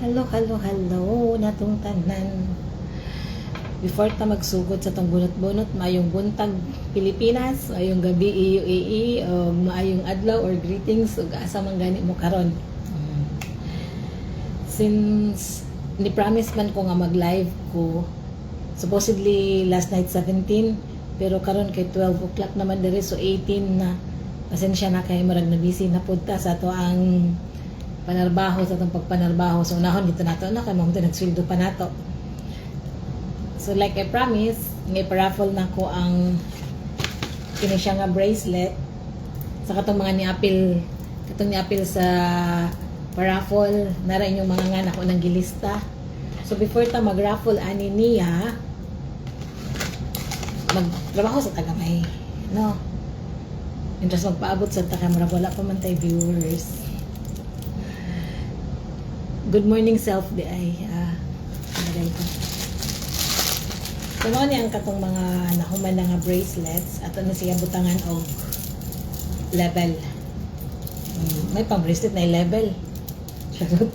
Hello, natong tanan. Before ta magsugod sa tong bunot-bunot, maayong buntag Pilipinas, maayong gabi UAE, o maayong adlaw or greetings ug asa man gani mo karon. Since ni promise man ko nga mag-live ko, supposedly last night 17, pero karon kay 12 o'clock naman diri, so 18 na. Pasensya na kay marag na busy na pud ta sa to ang panarbaho, sa itong pagpanarbaho. So unahon dito nato na kay mamunti nagsweldo pa nato. So like I promise, may paraffle na ko ang kini siya nga bracelet sa katong mga niapil sa paraffle nara inyong mga nga nako nang gilista. So before ta mag-raffle ani niya, magtrabaho sa tagamay, no? Interest magpaabot sa tagamay, wala pa man tay viewers. Good morning self di ay nalagay ko. So mga niya ang katong mga nahuman na nga bracelets ato na siya butangan og level. May pang bracelet na level. Charot.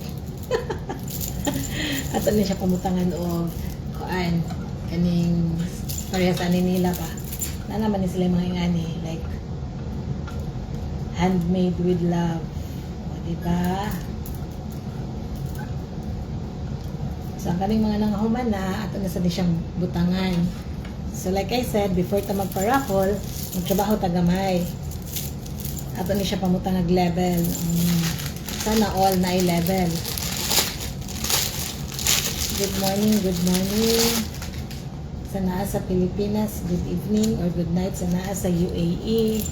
Ato na siya pamutangan og kuan kaning parehas ani nila pa. Na naman ni sila mga ingani like handmade with love. O, diba? So, ang kaning mga nangahuman na, ato na sa di siyang butangan. So, like I said, before ta magpa-raffle, magtrabaho tagamay. Ato ni siya pamutang level. Sana all na level. Good morning. Sa naa sa Pilipinas, good evening or good night sa naa sa UAE.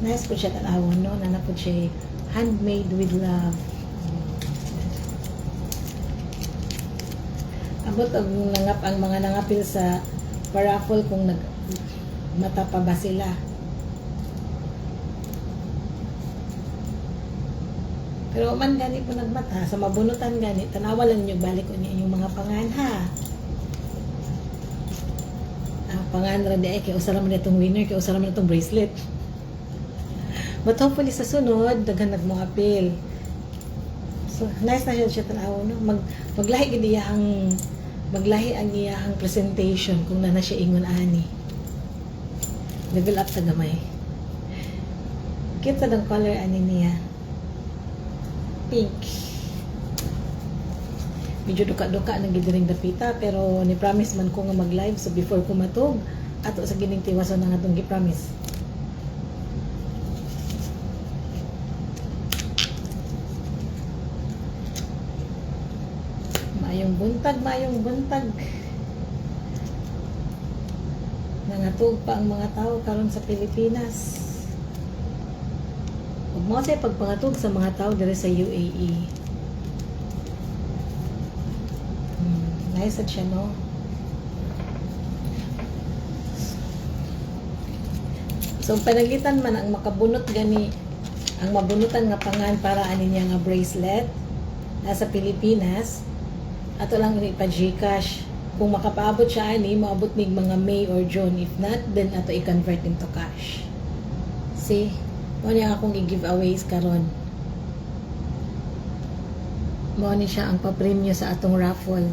Nice po siya tanawon, no? Nana po siya handmade with love. Abot ang mga nangapil sa paraffle kung mata pa ba sila. Pero man gani po nagmata, sa mabunutan gani, tanawalan nyo balik ko niya yung mga pangan ha. Ang pangan radi ay kaya usara man itong winner, kaya usara man itong bracelet. But hopefully sa sunod, daghan nagmo-appeal. So, nice na siya tanaw, no? Maglahi ang iyahang presentation kung na siya ingon ani. Level up tagamay. Kita ng color ani niya. Pink. Medyo duka-duka nang gidiring dapita pero ni promise man ko nga mag-live so before ko matug ato sa gining tiwason nga atong gi-promise. Mayong buntag. Nangatog pa ang mga tao karon sa Pilipinas. Ug mo say pagpangatog sa mga tao diri sa UAE. Nice at siya, no? So panagitan man ang makabunot gani ang mabunutan nga pangan para ani niya nga bracelet nasa Pilipinas. Ato lang ni pa Gcash. Kung makapaabot siya ani, maabot mig mga May or June. If not, then ato i-convert into cash. See? Mo niya akong i-giveaways karon. Mo ni siya ang pa-premyo sa atong raffle.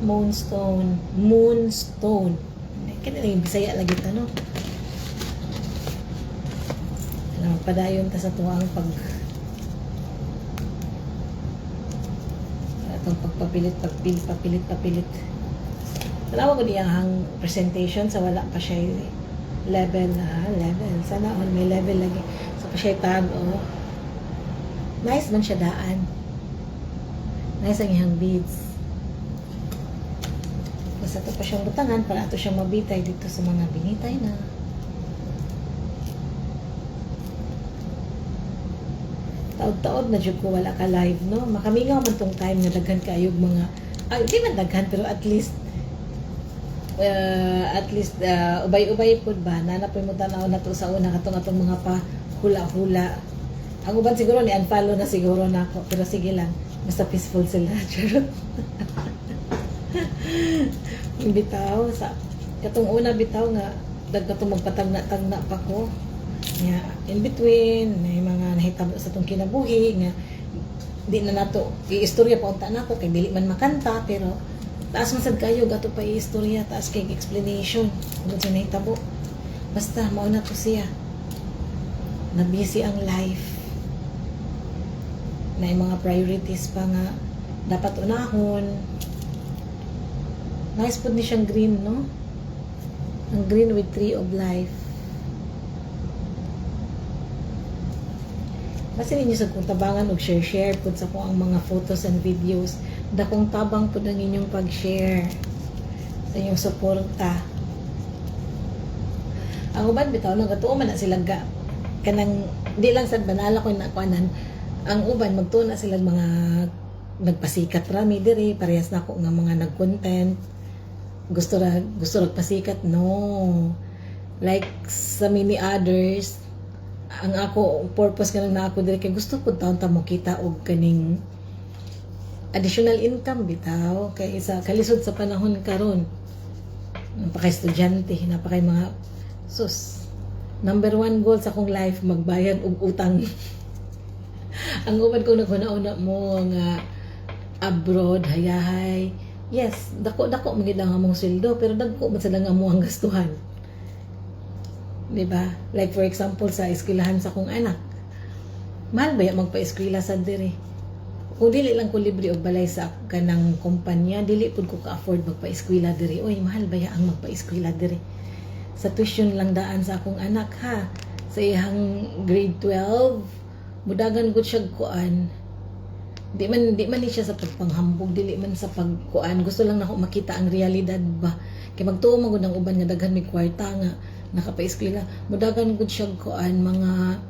Moonstone. Kaya na yung Bisaya lagi ito, no? Padayon ta sa tuwang atong pagpapilit tanawa ko diyang presentation sa wala pa siya level sana on may level lagi so pa siya tag nice man siya daan, nice ang iyang beads basta ito pa siyang butangan para ato siyang mabitay dito sa mga binitay na. Taod-taod na jud ko wala ka live, no? Makamingaw man tong time na daghan kayog mga di man daghan pero at least ubay-ubay pud ba nana po mo tanaw na to sa una katong mga pa hula-hula. Ang uban siguro ni unfollow na siguro nako pero sige lang basta peaceful sila. Charot. Imbitaw sa katong una bitaw nga dagkatong magpatagna-tagna pa ko nga in between may mga nahitabo sa tong kinabuhi nga di na nato i-istorya pa unta nato kay dili man makanta pero taas man sad kayo gato pa i-istorya taas kay explanation kung sa nahitabo basta mao na to siya na busy ang life na yung mga priorities pa nga dapat unahon. Nice po ni siyang green, no? Ang green with tree of life. Basta ninyo sa kung tabangan o share po sa ko ang mga photos and videos. Dakong tabang po ng inyong pag-share sa inyong suporta. Ang uban bitaw nang gatuo man na sila kanang di lang sad banala ko na kuanan. Ang uban magtuna sila mga nagpasikat rami diri parehas na ako nga mga nag-content gusto ra pasikat no like sa many others ang ako purpose kanang na ako diri kay gusto pud taon ta mo kita og kaning additional income bitaw kay sa kalisod sa panahon karon napaka-estudyante napaka mga sus number 1 goal sa akong life magbayad og utang ang uban ko naghuna-una mo nga abroad hayahay yes dako magid ang among sweldo pero dagko man sila nga mo ang gastuhan di ba like for example sa eskwelahan sa akong anak mahal ba ya magpa-eskwela sa diri kung dili lang ko libre og balay sa kanang kumpanya dili pud ko ka-afford magpa-eskwela diri oy mahal ba ya ang magpa-eskwela diri sa tuition lang daan sa akong anak ha sa iyang grade 12 mudagan gud siya kuan di man ni siya sa pagpanghambog dili man sa pagkuan gusto lang nako makita ang realidad ba kay magtuo man gud ang uban nga daghan may kwarta nga nakapa-eskwela mudagan gud siya kuan mga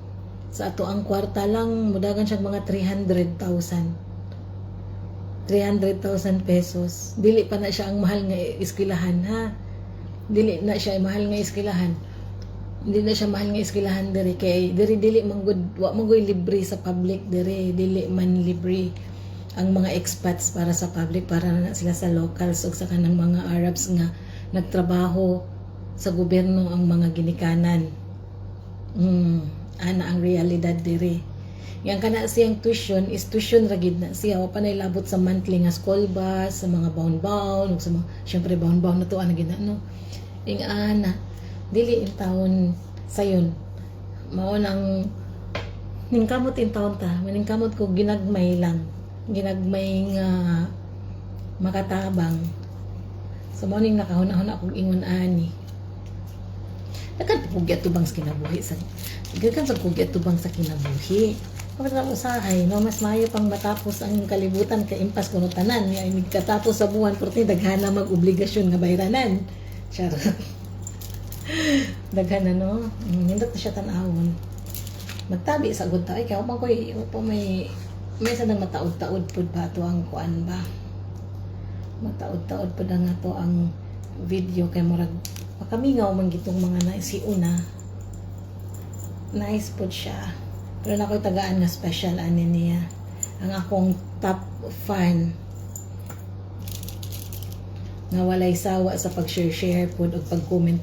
sa ato ang kwarta lang mudagan siya mga 300,000 pesos dili pa na siya ang mahal nga eskwelahan ha dili na siya mahal nga eskwelahan hindi na siya mahal nga eskwelahan diri kay dili man gud wa man gud libre sa public dili man libre ang mga expats para sa public para na sila sa locals ug sa kanang mga Arabs nga nagtrabaho sa gobyerno ang mga ginikanan ana ang realidad diri yang kana siyang tuition is tuition ra gid na siya wa pa nay labot sa monthly nga school bus sa mga bound ug sa mga syempre bound na to ana gid no ing ana dili in taon sayon mao nang ningkamot in taon ta maningkamot ko ginagmay nga makatabang so mao ning nakahuna-huna akong ingon ani dagan pugyat tubang sa kinabuhi sa dagan sa pugyat tubang sa kinabuhi kapag usahay no mas maayo pang matapos ang kalibutan kay impas kuno tanan nga katapos sa buwan porti daghana mag-obligasyon nga bayranan charot daghan na no nindot na siya tanawon magtabi sa gud ta ay kay man ko pa may sa nang mataod-taod pud ba to ang kuan ba mataod-taod pud ang ato ang video kay murag makamingaw man gitong mga naisiuna nice pud siya pero nakoy tagaan nga special ani niya ang akong top fan nga walay sawa sa pag-share pod o pag-comment.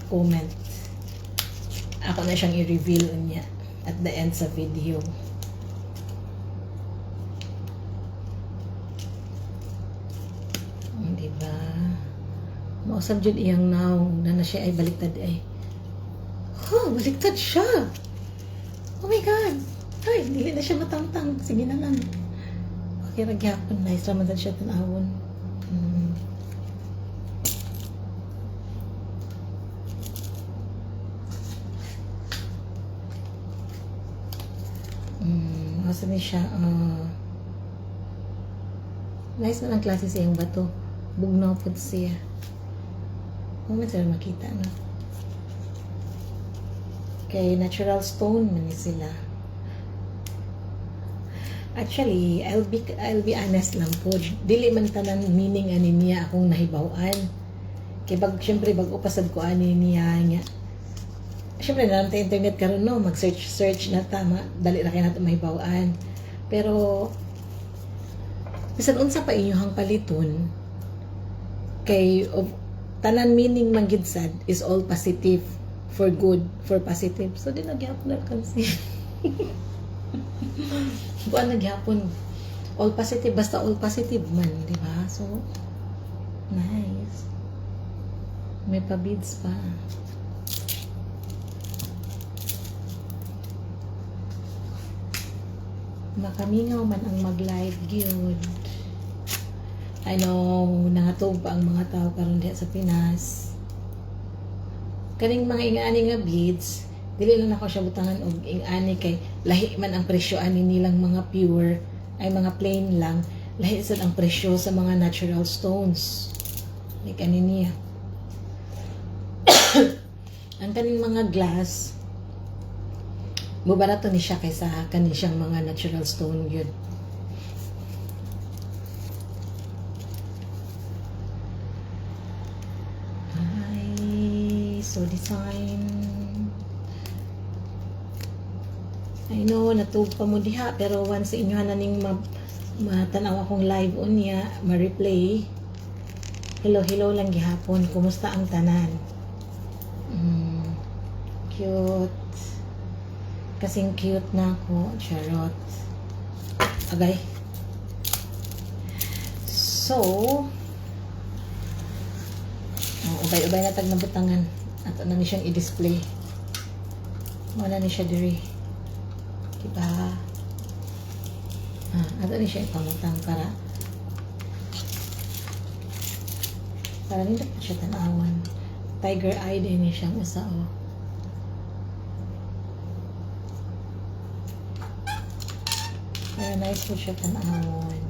Ako na siyang i-reveal niya at the end sa video. Diba? Mausap dyan iyang now na siya ay baliktad ay. Baliktad siya! Oh my God! Ay, dili na siya matangtang. Sige na lang. Okay, ragyapon. Nice naman siya tanawon. Asa ni siya nice na lang klase siyang bato bugnaw po siya kung man sila makita no kay natural stone man ni sila actually I'll be honest lang po dili man tanan meaning ani niya akong nahibaw-an kay syempre bag upasad ko ani niya nga syempre na naman internet karon no mag-search na tama dali ra kay nato mahibaw-an pero bisan unsa pa inyong paliton kay tanan meaning man gid sad is all positive, for good, for positive. So di nagyapon na kansi. Buwan nagyapon all positive, basta all positive man, di ba? So nice. May pa-beads pa. Makamingaw man ang mag-live gyud. I know nangatog pa ang mga tao karon diha sa Pinas. Kaning mga ingani nga beads, dili lang ako siya butangan og ingani kay lahi man ang presyo ani nilang mga pure ay mga plain lang. Lahi sad ang presyo sa mga natural stones. Like ani niya. Ang kaning mga glass mubarato ni siya kaysa kanin siyang mga natural stone yun. Ay, so design. I know, natug pa mo diha, pero once sa inyo na ning matanaw akong live unya, ma-replay. Hello lang gihapon. Kumusta ang tanan? Cute. Kasing cute na ako. Charot. Agay. So, ubay-ubay na tag nabutangan. Ato na ni siyang i-display. Wala ni siya diri. Diba? Ato ni siya ipamutang para nindot pa siya tanawan. Tiger eye din ni siyang usa, oh. Pero nice po siya tanawon.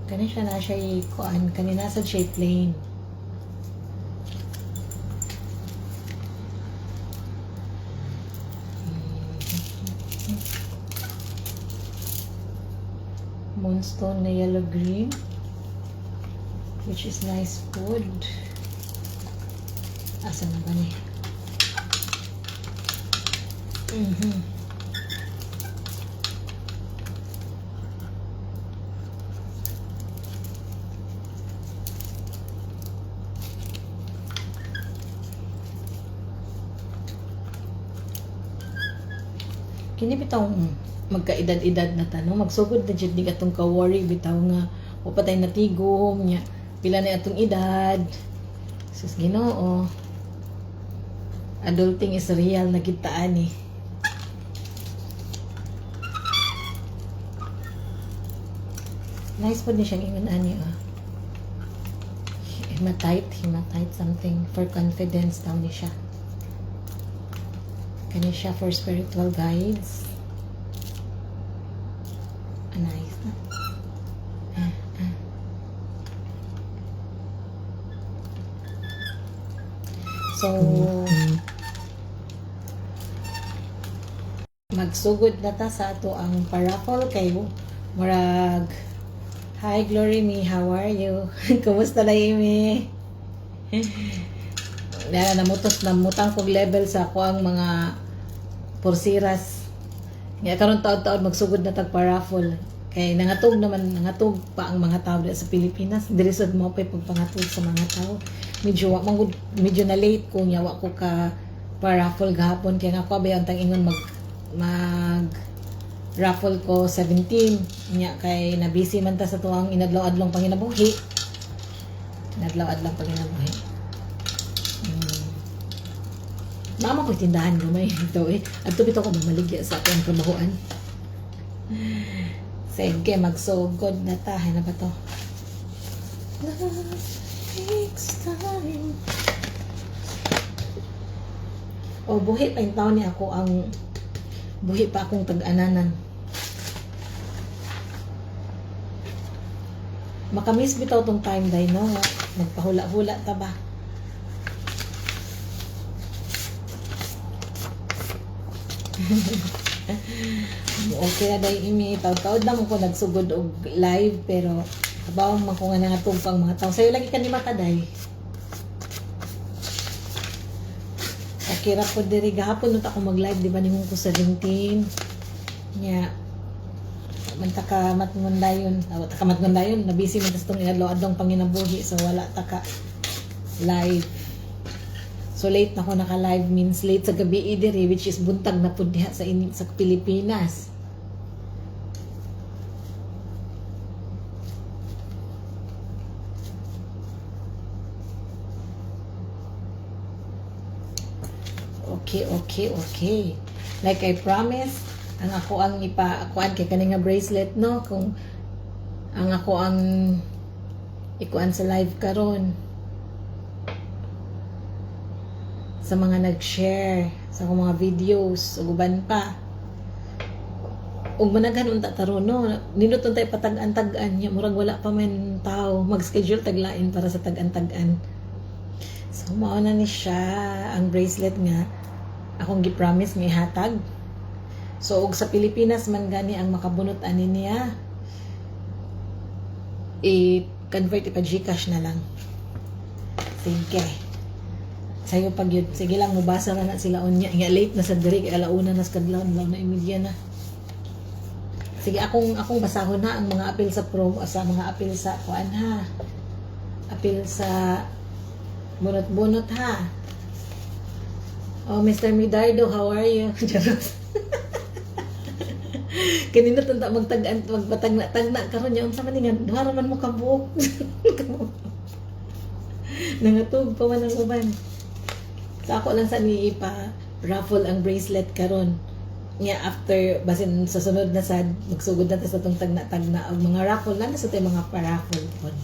Kani siya na siya kuan, kani nasa siya plain. Moonstone na yellow green, which is nice food. Asa na ba niya? Kini bitaw magkaedad-edad na tanong, magsugod na jud ni atong ka-worry bitaw nga o patay natigom nya pila na atong edad. Sus Ginoo. Adulting is real na kitaan eh. Nice po din siyang ingon ani, oh. Hematite something for confidence daw ni siya. Kani siya for spiritual guides. Nice. So, magsugod na ta sa ato ang paraffle kay murag. Hi Glory Me, how are you? Kumusta na Amy? Namutang kog level sa ako ang mga pursiras. Nga karon taon-taon magsugod na tag paraffle. Kay nangatog pa ang mga tao sa Pilipinas. Diri sad mo pay pagpangatog sa mga tao. Medyo na late ko nya wa ko ka paraffle gahapon kay nga ako bayang tang ingon mag raffle ko 17 nya kay na busy man ta sa tuwang inadlaw-adlong panginabuhi. Mama ko tindahan gamay ito eh. Adto bitaw ko mamaligya sa akong trabahoan. Sige, magsugod na ta. Ano ba to? Love takes time. O, buhi pa yung taon niya ako ang buhi pa akong tag-ananan. Makamiss bitaw tong time day, no? Nagpahula-hula ta ba? Okay na dahil imi taw-taw lang ko nagsugod og live pero kabaw man ko nga nangatog pang mga tao sayo lagi kanima kaday akira ko diri gahapon nut ako mag live di ba nimong ko 17 nya Mantaka matngundayon. Taka matngundayon. Nabisi man tas itong inadlaw-adlong panginabuhi. So, wala taka live. So, late na ako naka-live means late sa gabi diri, which is buntag na po diha sa Pilipinas. Okay. Like I promised, ang ako ang ipaakuan kay kaning nga bracelet, no? Kung ang ako ang ikuan sa live karon sa mga nag-share sa akong mga videos ug uban pa. Ug managhan unta taron, no? Ninuton tay patag-an-tag-an nya murag wala pa man tao mag-schedule taglain para sa tag-an-tag-an. So mao na ni siya ang bracelet nga akong gi-promise nga ihatag. So og sa Pilipinas man gani ang makabunot ani niya, i-convert ipa GCash na lang. Sige. Sayo pag yun. Sige lang, mubasa na sila unya. Nga late na sa diri, kay alauna na sa kadlaw na imedya na. Sige, akong basahon na ang mga apil sa sa mga apil sa kuan ha. Apil sa bunot-bunot ha. Oh, Mr. Midardo, how are you? Kanina tanda magpatagna karon nya unsa man nga duha man mo kabuok. Nangatog pa man ang uban. Sa ako lang sa niipa raffle ang bracelet karon. Nya after basin sa sunod na sad magsugod na ta sa tong tagna-tagna og mga raffle na sa tay mga pa-raffle pod.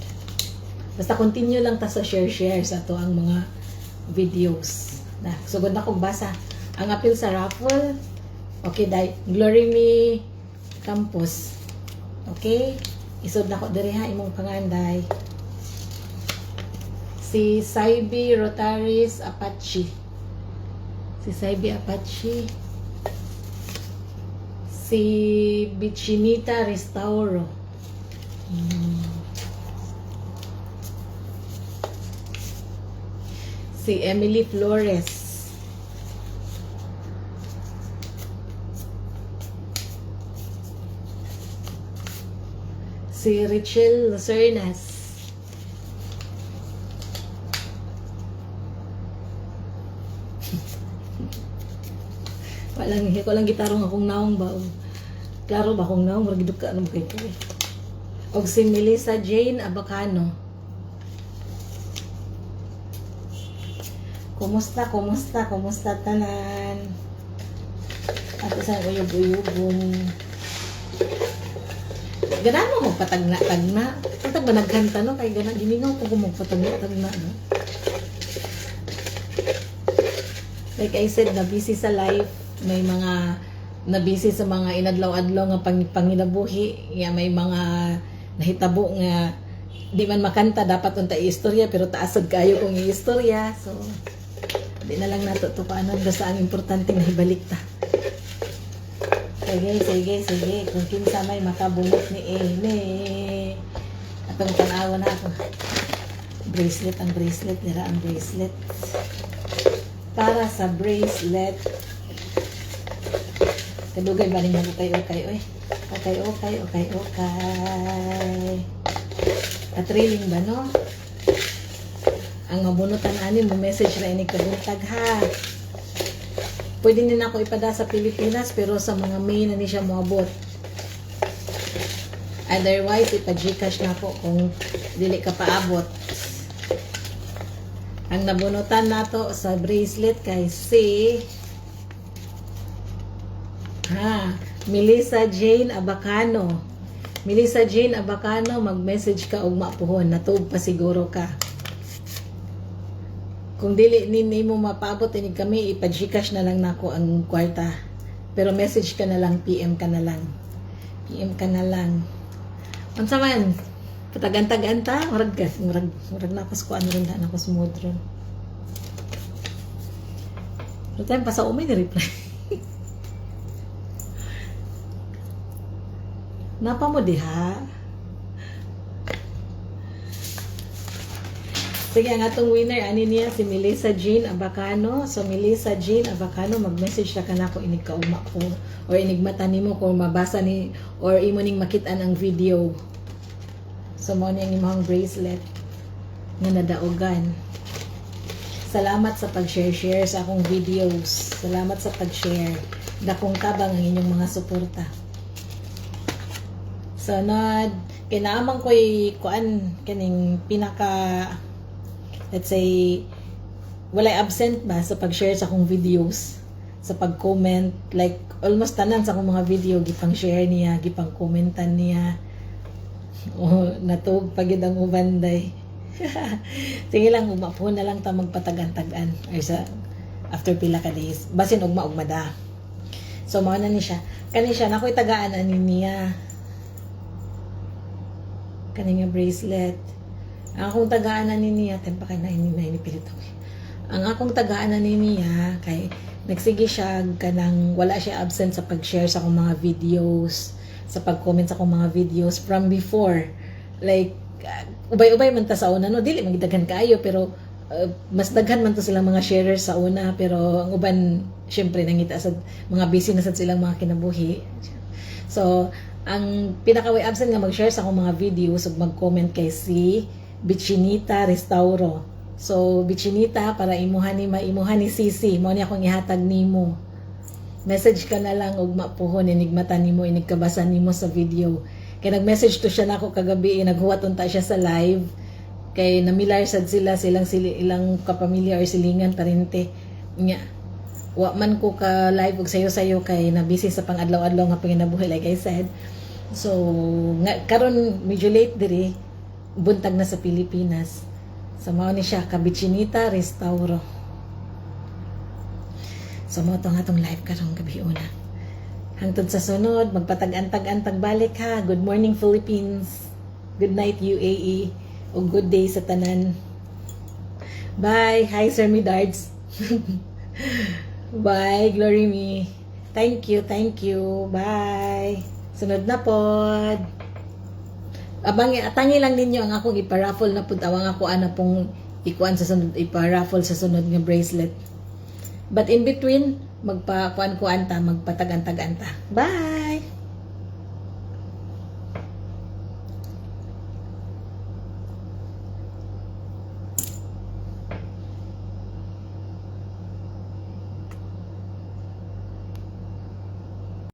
Basta continue lang ta sa share sa to ang mga videos. Na sugod na kog basa. Ang apil sa raffle. Okay, dai. Glory me Campus. Okay? Isod na ko diri ha imong panganday. Si Saibi Rotaris Apache. Si Saibi Apache. Si Bichinita Restauro. Si Emily Flores. Si Richel Lucernas. Walang gitarong akong naong ba? Klaro ba akong naong? Maragidok ka ano kay ko eh. Og si Melissa Jane Abacano. Kumusta tanan? At isang uyog-uyogong. Ganan mo magpatagna-tagna. Patag ba nagkanta no? Kaya ganan, giningaw ko kung magpatagna-tagna no? Like I said, na busy sa life. May mga na busy sa mga inadlaw-adlaw nga panginabuhi. May mga nahitabo nga di man makanta, dapat unta i-istorya, pero taasad kayo kung i-istorya. So, di na lang nato ito paano. Basta ang importante na ibalik ta. Sige. Kung kinsa may makabunot ni Ene. Atong tanawa na ako. Ang bracelet. Nira ang bracelet. Para sa bracelet. Kadugay ba ninyo okay. Oy. Okay. Katriling ba no? Ang mabunutan ani mo message na inig kabuntag ha. Pwede din ako ipada sa Pilipinas pero sa mga May na ni siya moabot. Otherwise, ipa-GCash na ako kung dili ka paabot. Ang nabunutan nato sa bracelet kay si Melissa Jane Abacano. Melissa Jane Abacano, mag-message ka og mapuhon. Natub pa siguro ka. Kung dili ni mo mapaabot inig kami, ipa-GCash na lang nako ang kwarta. Pero message ka na lang, PM ka na lang. Unsa man? Patagan-tagan ta, murag na ako ko ano rin na ako smooth ron. Pero tayo pa sa umay ni reply. Napa mo diha? sige, ang atong winner, ani niya, si Melissa Jean Abacano. So, Melissa Jean Abacano, mag-message na ka na ko, inig kauma ko, or inig mata nimo kung mabasa ni, or imo ning makitaan ang video. So, mo niyang imong bracelet nga nadaogan. Salamat sa pag-share sa akong videos. Salamat sa pag-share. Dakong tabang ang inyong mga suporta. Sunod, kinaaman ko'y kuan kaning pinaka, let's say, walay absent ba sa pag-share sa akong videos, sa pag-comment, like almost tanan sa akong mga video gipang share niya, gipang commentan niya. Oh, natug pagid ang ubanday. Sige lang, umapo na lang ta magpatagan-tagan ay sa after pila ka days. Basin ugma da. So mao na ni siya. Kani siya nakoy tagaan ani niya. Kani nga bracelet. Ang akong tagaan ani niya, tempa kay na pilit ako. Ang akong tagaan ani niya kay nagsige siya kanang wala siya absent sa pag-share sa akong mga videos, sa pag-comment sa akong mga videos from before. Like ubay-ubay man ta sa una, no, dili magdaghan kaayo pero mas daghan man to silang mga sharers sa una, pero ang uban syempre nangita sa mga busy na sad silang mga kinabuhi. So ang pinaka-way absent nga mag-share sa akong mga videos ug mag-comment kay si Bichinita Restauro. So Bichinita, para imuhan ni Sisi, mao ni akong ihatag nimo. Message ka na lang ug mapuhon inigmata nimo, inigkabasa nimo sa video. Kaya nag-message to siya nako kagabi, naghuwat unta siya sa live. Kay namilar sad silang ilang kapamilya or silingan parente. Nya, wa man ko ka live og sayo kay na busy sa pang-adlaw-adlaw nga panginabuhi like I said. So, karon medyo late diri, buntag na sa Pilipinas. So mao ni siya, Kabichinita Restauro. So mao to nga tong live karong gabi una. Hangtod sa sunod, magpatag-antag-antag balik ha. Good morning Philippines. Good night UAE. O good day sa tanan. Bye. Hi Sir Midards. Bye Glory Me. Thank you. Bye. Sunod na pod. Atangi lang ninyo ang akong iparaffle na pud, awang ako ana pong ikuan sa sunod, iparaffle sa sunod nga bracelet. But in between, magpatag-antag-anta. Bye!